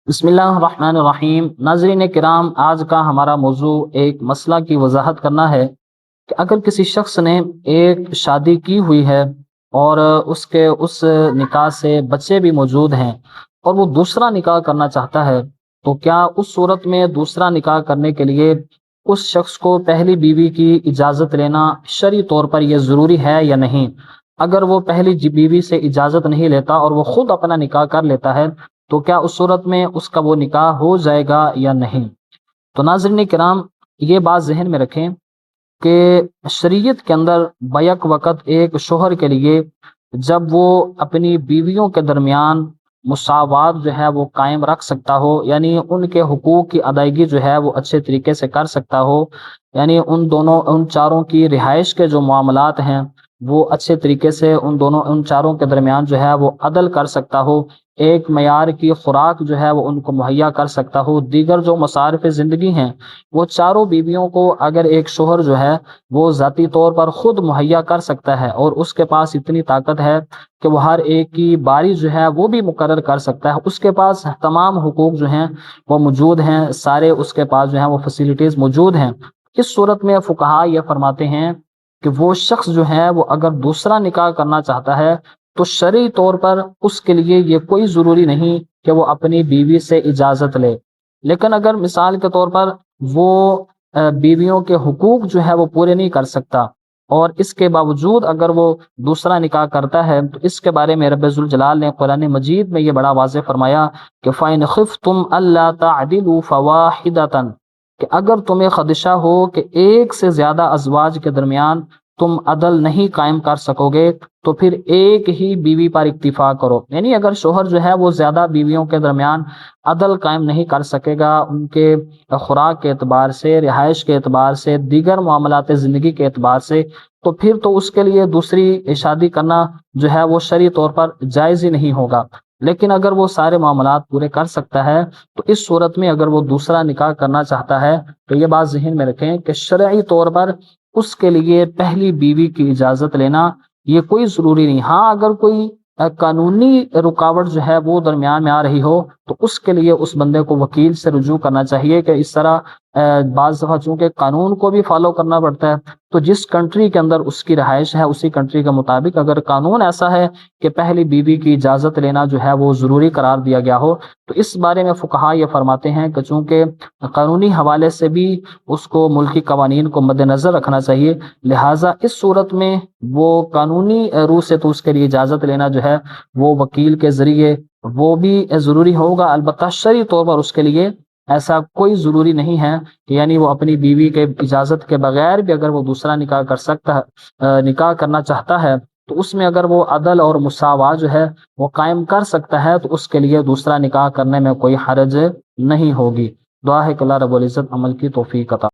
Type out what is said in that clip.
بسم اللہ الرحمن الرحیم۔ ناظرین کرام، آج کا ہمارا موضوع ایک مسئلہ کی وضاحت کرنا ہے کہ اگر کسی شخص نے ایک شادی کی ہوئی ہے اور اس نکاح سے بچے بھی موجود ہیں اور وہ دوسرا نکاح کرنا چاہتا ہے، تو کیا اس صورت میں دوسرا نکاح کرنے کے لیے اس شخص کو پہلی بیوی کی اجازت لینا شرعی طور پر یہ ضروری ہے یا نہیں؟ اگر وہ پہلی بیوی سے اجازت نہیں لیتا اور وہ خود اپنا نکاح کر لیتا ہے، تو کیا اس صورت میں اس کا وہ نکاح ہو جائے گا یا نہیں؟ تو ناظرین کرام، یہ بات ذہن میں رکھیں کہ شریعت کے اندر بیک وقت ایک شوہر کے لیے جب وہ اپنی بیویوں کے درمیان مساوات جو ہے وہ قائم رکھ سکتا ہو، یعنی ان کے حقوق کی ادائیگی جو ہے وہ اچھے طریقے سے کر سکتا ہو، یعنی ان چاروں کی رہائش کے جو معاملات ہیں وہ اچھے طریقے سے ان چاروں کے درمیان جو ہے وہ عدل کر سکتا ہو، ایک معیار کی خوراک جو ہے وہ ان کو مہیا کر سکتا ہو، دیگر جو مصارف زندگی ہیں وہ چاروں بیویوں کو اگر ایک شوہر جو ہے وہ ذاتی طور پر خود مہیا کر سکتا ہے اور اس کے پاس اتنی طاقت ہے کہ وہ ہر ایک کی باری جو ہے وہ بھی مقرر کر سکتا ہے، اس کے پاس تمام حقوق جو ہیں وہ موجود ہیں، سارے اس کے پاس جو ہیں وہ فیسلٹیز موجود ہیں، اس صورت میں فقہا یہ فرماتے ہیں کہ وہ شخص جو ہے وہ اگر دوسرا نکاح کرنا چاہتا ہے تو شرعی طور پر اس کے لیے یہ کوئی ضروری نہیں کہ وہ اپنی بیوی سے اجازت لے، لیکن اگر مثال کے طور پر وہ بیویوں کے حقوق جو ہے وہ پورے نہیں کر سکتا اور اس کے باوجود اگر وہ دوسرا نکاح کرتا ہے، تو اس کے بارے میں رب ذوالجلال نے قرآن مجید میں یہ بڑا واضح فرمایا کہ فَإِنْ خِفْتُمْ أَلَّا تَعْدِلُوا فَوَاحِدَةً، کہ اگر تمہیں خدشہ ہو کہ ایک سے زیادہ ازواج کے درمیان تم عدل نہیں قائم کر سکو گے تو پھر ایک ہی بیوی پر اکتفا کرو، یعنی اگر شوہر جو ہے وہ زیادہ بیویوں کے درمیان عدل قائم نہیں کر سکے گا، ان کے خوراک کے اعتبار سے، رہائش کے اعتبار سے، دیگر معاملات زندگی کے اعتبار سے، تو پھر تو اس کے لیے دوسری شادی کرنا جو ہے وہ شرعی طور پر جائز ہی نہیں ہوگا، لیکن اگر وہ سارے معاملات پورے کر سکتا ہے تو اس صورت میں اگر وہ دوسرا نکاح کرنا چاہتا ہے تو یہ بات ذہن میں رکھیں کہ شرعی طور پر اس کے لیے پہلی بیوی کی اجازت لینا یہ کوئی ضروری نہیں۔ ہاں، اگر کوئی قانونی رکاوٹ جو ہے وہ درمیان میں آ رہی ہو تو اس کے لیے اس بندے کو وکیل سے رجوع کرنا چاہیے کہ اس طرح بعض دفعہ چونکہ قانون کو بھی فالو کرنا پڑتا ہے، تو جس کنٹری کے اندر اس کی رہائش ہے اسی کنٹری کے مطابق اگر قانون ایسا ہے کہ پہلی بیوی کی اجازت لینا جو ہے وہ ضروری قرار دیا گیا ہو، تو اس بارے میں فقہا یہ فرماتے ہیں کہ چونکہ قانونی حوالے سے بھی اس کو ملکی قوانین کو مد نظر رکھنا چاہیے، لہٰذا اس صورت میں وہ قانونی روح سے تو اس کے لیے اجازت لینا جو ہے وہ وکیل کے ذریعے وہ بھی ضروری ہوگا، البتہ شرعی طور پر اس کے لیے ایسا کوئی ضروری نہیں ہے کہ یعنی وہ اپنی بیوی کے اجازت کے بغیر بھی اگر وہ دوسرا نکاح کر سکتا ہے، نکاح کرنا چاہتا ہے تو اس میں اگر وہ عدل اور مساوات جو ہے وہ قائم کر سکتا ہے تو اس کے لیے دوسرا نکاح کرنے میں کوئی حرج نہیں ہوگی۔ دعا ہے کہ اللہ رب العزت عمل کی توفیق عطا